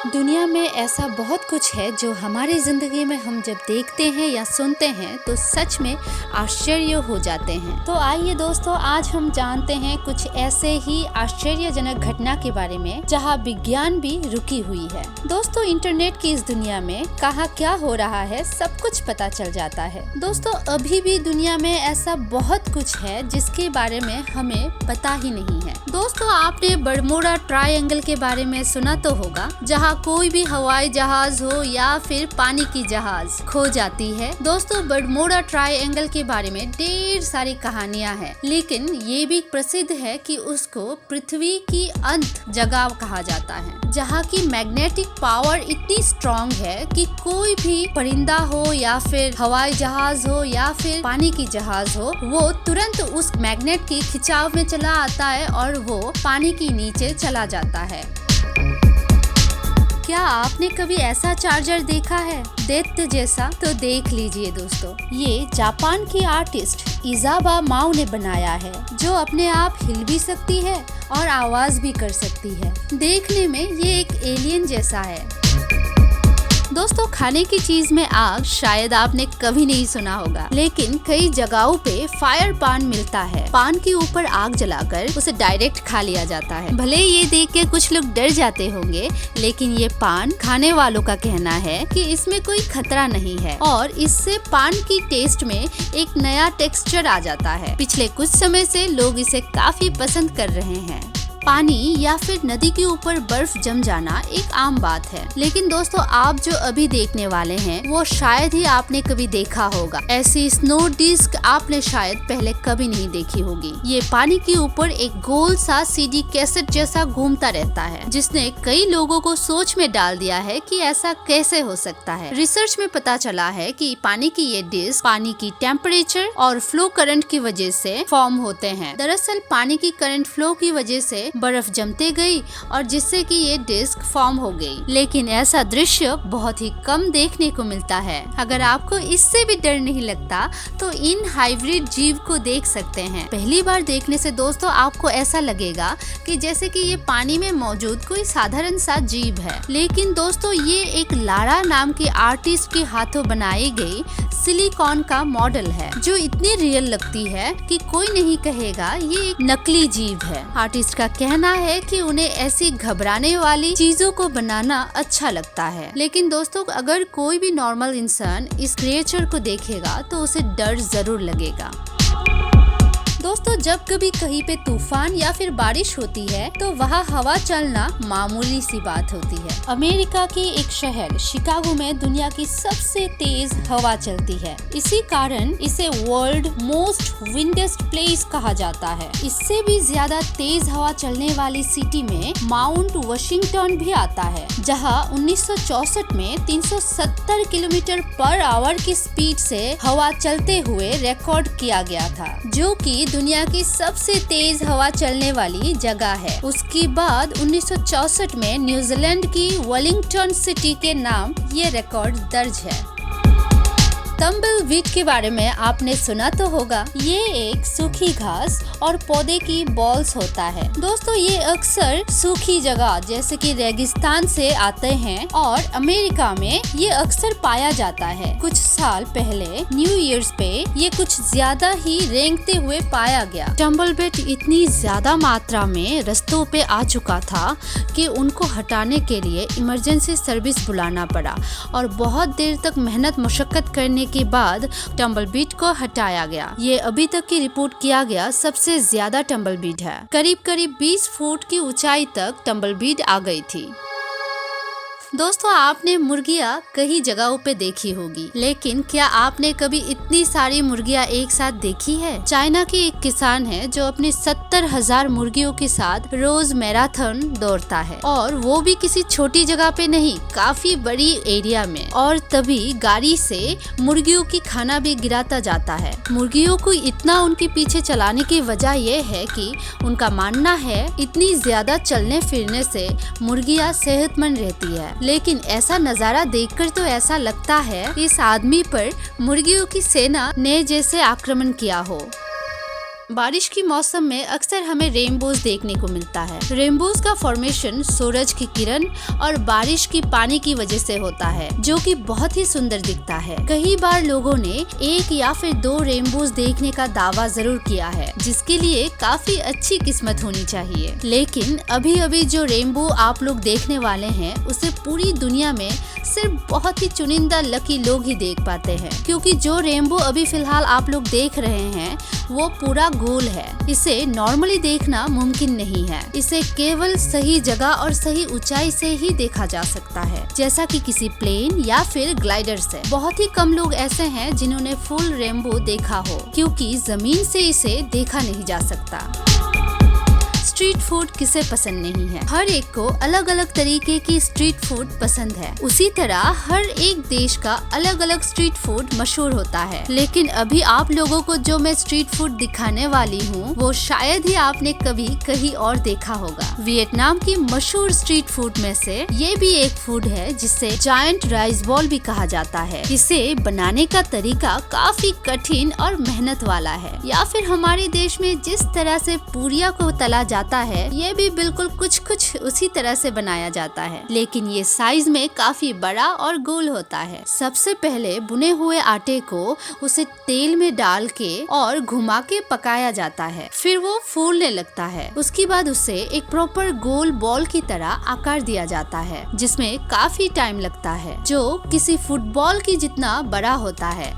दुनिया में ऐसा बहुत कुछ है जो हमारी जिंदगी में हम जब देखते हैं या सुनते हैं तो सच में आश्चर्य हो जाते हैं। तो आइए दोस्तों, आज हम जानते हैं कुछ ऐसे ही आश्चर्यजनक घटना के बारे में जहां विज्ञान भी रुकी हुई है। दोस्तों, इंटरनेट की इस दुनिया में कहाँ क्या हो रहा है सब कुछ पता चल जाता है। दोस्तों, अभी भी दुनिया में ऐसा बहुत कुछ है जिसके बारे में हमें पता ही नहीं है। दोस्तों, आपने बरमूडा ट्रायंगल के बारे में सुना तो होगा, जहाँ कोई भी हवाई जहाज हो या फिर पानी की जहाज खो जाती है। दोस्तों, बरमूडा ट्रायंगल के बारे में ढेर सारी कहानियां हैं, लेकिन ये भी प्रसिद्ध है कि उसको पृथ्वी की अंत जगह कहा जाता है, जहाँ की मैग्नेटिक पावर इतनी स्ट्रॉन्ग है कि कोई भी परिंदा हो या फिर हवाई जहाज हो या फिर पानी की जहाज हो, वो तुरंत उस मैग्नेट की खिंचाव में चला आता है और वो पानी के नीचे चला जाता है। क्या आपने कभी ऐसा चार्जर देखा है दैत्य जैसा? तो देख लीजिए दोस्तों, ये जापान की आर्टिस्ट इजाबा माओ ने बनाया है, जो अपने आप हिल भी सकती है और आवाज भी कर सकती है। देखने में ये एक एलियन जैसा है। दोस्तों, खाने की चीज में आग शायद आपने कभी नहीं सुना होगा, लेकिन कई जगहों पे फायर पान मिलता है। पान के ऊपर आग जलाकर उसे डायरेक्ट खा लिया जाता है। भले ये देख के कुछ लोग डर जाते होंगे, लेकिन ये पान खाने वालों का कहना है कि इसमें कोई खतरा नहीं है और इससे पान की टेस्ट में एक नया टेक्सचर आ जाता है। पिछले कुछ समय से लोग इसे काफी पसंद कर रहे हैं। पानी या फिर नदी के ऊपर बर्फ जम जाना एक आम बात है, लेकिन दोस्तों, आप जो अभी देखने वाले हैं वो शायद ही आपने कभी देखा होगा। ऐसी स्नो डिस्क आपने शायद पहले कभी नहीं देखी होगी। ये पानी के ऊपर एक गोल सा सीडी कैसेट जैसा घूमता रहता है, जिसने कई लोगों को सोच में डाल दिया है कि ऐसा कैसे हो सकता है। रिसर्च में पता चला है कि पानी की ये डिस्क पानी की टेम्परेचर और फ्लो करंट की वजह से फॉर्म होते हैं। दरअसल पानी की करंट फ्लो की वजह से बर्फ जमते गई और जिससे कि ये डिस्क फॉर्म हो गई। लेकिन ऐसा दृश्य बहुत ही कम देखने को मिलता है। अगर आपको इससे भी डर नहीं लगता तो इन हाइब्रिड जीव को देख सकते हैं। पहली बार देखने से दोस्तों आपको ऐसा लगेगा कि जैसे कि ये पानी में मौजूद कोई साधारण सा जीव है, लेकिन दोस्तों ये एक लारा नाम के आर्टिस्ट के हाथों बनाई गई सिलिकॉन का मॉडल है, जो इतनी रियल लगती है कि कोई नहीं कहेगा ये एक नकली जीव है। आर्टिस्ट का कहना है कि उन्हें ऐसी घबराने वाली चीजों को बनाना अच्छा लगता है, लेकिन दोस्तों अगर कोई भी नॉर्मल इंसान इस क्रिएचर को देखेगा तो उसे डर जरूर लगेगा। दोस्तों, जब कभी कहीं पे तूफान या फिर बारिश होती है तो वहाँ हवा चलना मामूली सी बात होती है। अमेरिका के एक शहर शिकागो में दुनिया की सबसे तेज हवा चलती है। इसी कारण इसे वर्ल्ड मोस्ट विंडेस्ट प्लेस कहा जाता है। इससे भी ज्यादा तेज हवा चलने वाली सिटी में माउंट वाशिंगटन भी आता है, जहाँ 1964 में 370 किलोमीटर पर आवर की स्पीड से हवा चलते हुए रिकॉर्ड किया गया था, जो कि दुनिया की सबसे तेज हवा चलने वाली जगह है। उसके बाद 1964 में न्यूजीलैंड की वेलिंगटन सिटी के नाम ये रिकॉर्ड दर्ज है। टम्बलवीड के बारे में आपने सुना तो होगा। ये एक सूखी घास और पौधे की बॉल्स होता है। दोस्तों, ये अक्सर सूखी जगह जैसे कि रेगिस्तान से आते हैं और अमेरिका में ये अक्सर पाया जाता है। कुछ साल पहले न्यू ईयर्स पे ये कुछ ज्यादा ही रेंगते हुए पाया गया। टम्बलवीड इतनी ज्यादा मात्रा में रास्तों पे आ चुका था कि उनको हटाने के लिए इमरजेंसी सर्विस बुलाना पड़ा और बहुत देर तक मेहनत मशक्कत करने के बाद टम्बलवीड को हटाया गया। ये अभी तक की रिपोर्ट किया गया सबसे ज्यादा टम्बलवीड है। करीब 20 फुट की ऊंचाई तक टम्बलवीड आ गई थी। दोस्तों, आपने मुर्गियाँ कई जगहों पे देखी होगी, लेकिन क्या आपने कभी इतनी सारी मुर्गियाँ एक साथ देखी है? चाइना के एक किसान है जो अपनी 70,000 मुर्गियों के साथ रोज मैराथन दौड़ता है, और वो भी किसी छोटी जगह पे नहीं, काफी बड़ी एरिया में। और तभी गाड़ी से मुर्गियों की खाना भी गिराता जाता है। मुर्गियों को इतना उनके पीछे चलाने की वजह यह है कि उनका मानना है इतनी ज्यादा चलने फिरने से मुर्गियाँ सेहतमंद रहती है। लेकिन ऐसा नजारा देखकर तो ऐसा लगता है इस आदमी पर मुर्गियों की सेना ने जैसे आक्रमण किया हो। बारिश की मौसम में अक्सर हमें रेनबोज देखने को मिलता है। रेनबोज का फॉर्मेशन सूरज की किरण और बारिश की पानी की वजह से होता है, जो कि बहुत ही सुंदर दिखता है। कई बार लोगों ने एक या फिर 2 रेनबोज देखने का दावा जरूर किया है, जिसके लिए काफी अच्छी किस्मत होनी चाहिए। लेकिन अभी अभी जो रेनबो आप लोग देखने वाले हैं, उसे पूरी दुनिया में सिर्फ बहुत ही चुनिंदा लकी लोग ही देख पाते हैं, क्योंकि जो रेनबो अभी फिलहाल आप लोग देख रहे हैं वो पूरा गोल है। इसे नॉर्मली देखना मुमकिन नहीं है। इसे केवल सही जगह और सही ऊंचाई से ही देखा जा सकता है, जैसा कि किसी प्लेन या फिर ग्लाइडर से। बहुत ही कम लोग ऐसे हैं जिन्होंने फुल रेनबो देखा हो, क्योंकि जमीन से इसे देखा नहीं जा सकता। स्ट्रीट फूड किसे पसंद नहीं है? हर एक को अलग अलग तरीके की स्ट्रीट फूड पसंद है। उसी तरह हर एक देश का अलग अलग स्ट्रीट फूड मशहूर होता है। लेकिन अभी आप लोगों को जो मैं स्ट्रीट फूड दिखाने वाली हूँ, वो शायद ही आपने कभी कहीं और देखा होगा। वियतनाम की मशहूर स्ट्रीट फूड में से ये भी एक फूड है जिसे जायंट राइस बॉल भी कहा जाता है। इसे बनाने का तरीका काफी कठिन और मेहनत वाला है। या फिर हमारे देश में जिस तरह से पूरिया को तला जाता है, ये भी बिल्कुल कुछ उसी तरह से बनाया जाता है, लेकिन ये साइज में काफी बड़ा और गोल होता है। सबसे पहले बुने हुए आटे को उसे तेल में डाल के और घुमा के पकाया जाता है, फिर वो फूलने लगता है। उसके बाद उसे एक प्रॉपर गोल बॉल की तरह आकार दिया जाता है, जिसमें काफी टाइम लगता है, जो किसी फुटबॉल की जितना बड़ा होता है।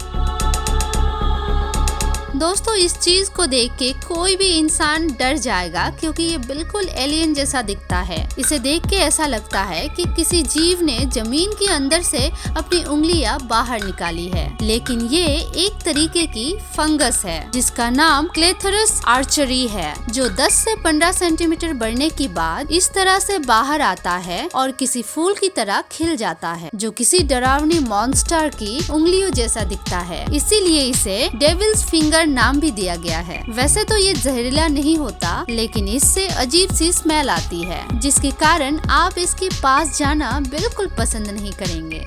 दोस्तों, इस चीज को देख के कोई भी इंसान डर जाएगा, क्योंकि ये बिल्कुल एलियन जैसा दिखता है। इसे देख के ऐसा लगता है कि किसी जीव ने जमीन के अंदर से अपनी उंगलियां बाहर निकाली है। लेकिन ये एक तरीके की फंगस है जिसका नाम क्लेथरस आर्चरी है, जो 10 से 15 सेंटीमीटर बढ़ने के बाद इस तरह से बाहर आता है और किसी फूल की तरह खिल जाता है, जो किसी डरावनी मॉन्स्टर की उंगलियों जैसा दिखता है। इसीलिए इसे डेविल्स फिंगर नाम भी दिया गया है। वैसे तो ये जहरीला नहीं होता, लेकिन इससे अजीब सी स्मेल आती है, जिसके कारण आप इसके पास जाना बिल्कुल पसंद नहीं करेंगे।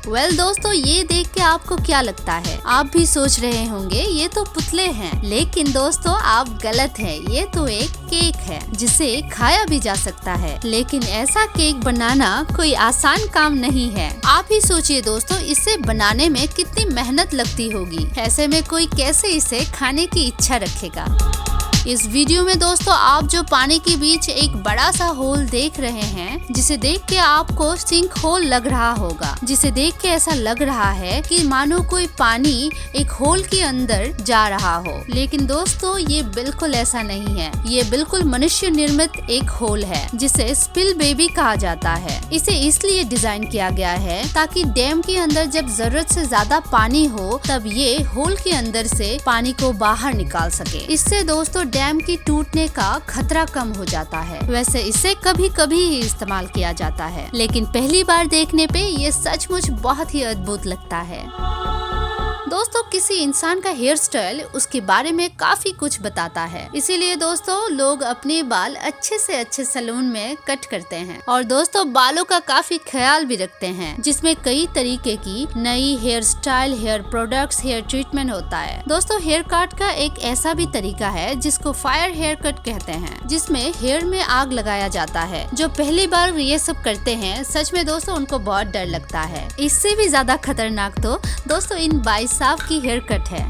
दोस्तों, ये देख के आपको क्या लगता है? आप भी सोच रहे होंगे ये तो पुतले हैं, लेकिन दोस्तों आप गलत हैं। ये तो एक केक है जिसे खाया भी जा सकता है, लेकिन ऐसा केक बनाना कोई आसान काम नहीं है। आप ही सोचिए दोस्तों, इसे बनाने में कितनी मेहनत लगती होगी। ऐसे में कोई कैसे इसे खाने की इच्छा रखेगा? इस वीडियो में दोस्तों आप जो पानी के बीच एक बड़ा सा होल देख रहे हैं, जिसे देख के आपको सिंक होल लग रहा होगा, जिसे देख के ऐसा लग रहा है कि मानो कोई पानी एक होल के अंदर जा रहा हो। लेकिन दोस्तों ये बिल्कुल ऐसा नहीं है। ये बिल्कुल मनुष्य निर्मित एक होल है, जिसे स्पिल बेबी कहा जाता है। इसे इसलिए डिजाइन किया गया है ताकि डैम के अंदर जब जरूरत से ज्यादा पानी हो, तब ये होल के अंदर से पानी को बाहर निकाल सके। इससे दोस्तों डैम की टूटने का खतरा कम हो जाता है। वैसे इसे कभी कभी ही इस्तेमाल किया जाता है, लेकिन पहली बार देखने पे ये सचमुच बहुत ही अद्भुत लगता है। दोस्तों, किसी इंसान का हेयर स्टाइल उसके बारे में काफी कुछ बताता है। इसीलिए दोस्तों लोग अपने बाल अच्छे से अच्छे सैलून में कट करते हैं, और दोस्तों बालों का काफी ख्याल भी रखते हैं, जिसमें कई तरीके की नई hair style, hair products, hair treatment होता है। दोस्तों हेयर कट का एक ऐसा भी तरीका है जिसको फायर हेयर कट कहते हैं, जिसमें हेयर में आग लगाया जाता है। जो पहली बार ये सब करते हैं, सच में दोस्तों उनको बहुत डर लगता है। इससे भी ज्यादा खतरनाक तो दोस्तों इन भाई साहब की हेयर कट है।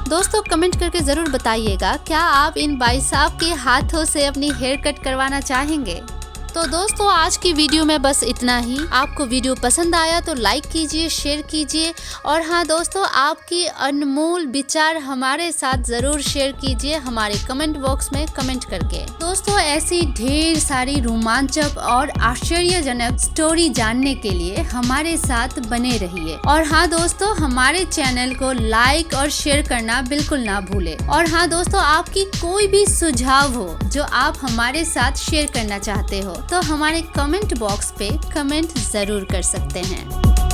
दोस्तों कमेंट करके जरूर बताइएगा, क्या आप इन भाई साहब के हाथों से अपनी हेयर कट करवाना चाहेंगे? तो दोस्तों आज की वीडियो में बस इतना ही। आपको वीडियो पसंद आया तो लाइक कीजिए, शेयर कीजिए, और हाँ दोस्तों आपकी अनमोल विचार हमारे साथ जरूर शेयर कीजिए हमारे कमेंट बॉक्स में कमेंट करके। दोस्तों ऐसी ढेर सारी रोमांचक और आश्चर्यजनक स्टोरी जानने के लिए हमारे साथ बने रहिए। और हाँ दोस्तों हमारे चैनल को लाइक और शेयर करना बिल्कुल ना भूले। और हाँ दोस्तों आपकी कोई भी सुझाव हो जो आप हमारे साथ शेयर करना चाहते हो, तो हमारे कमेंट बॉक्स पे कमेंट जरूर कर सकते हैं।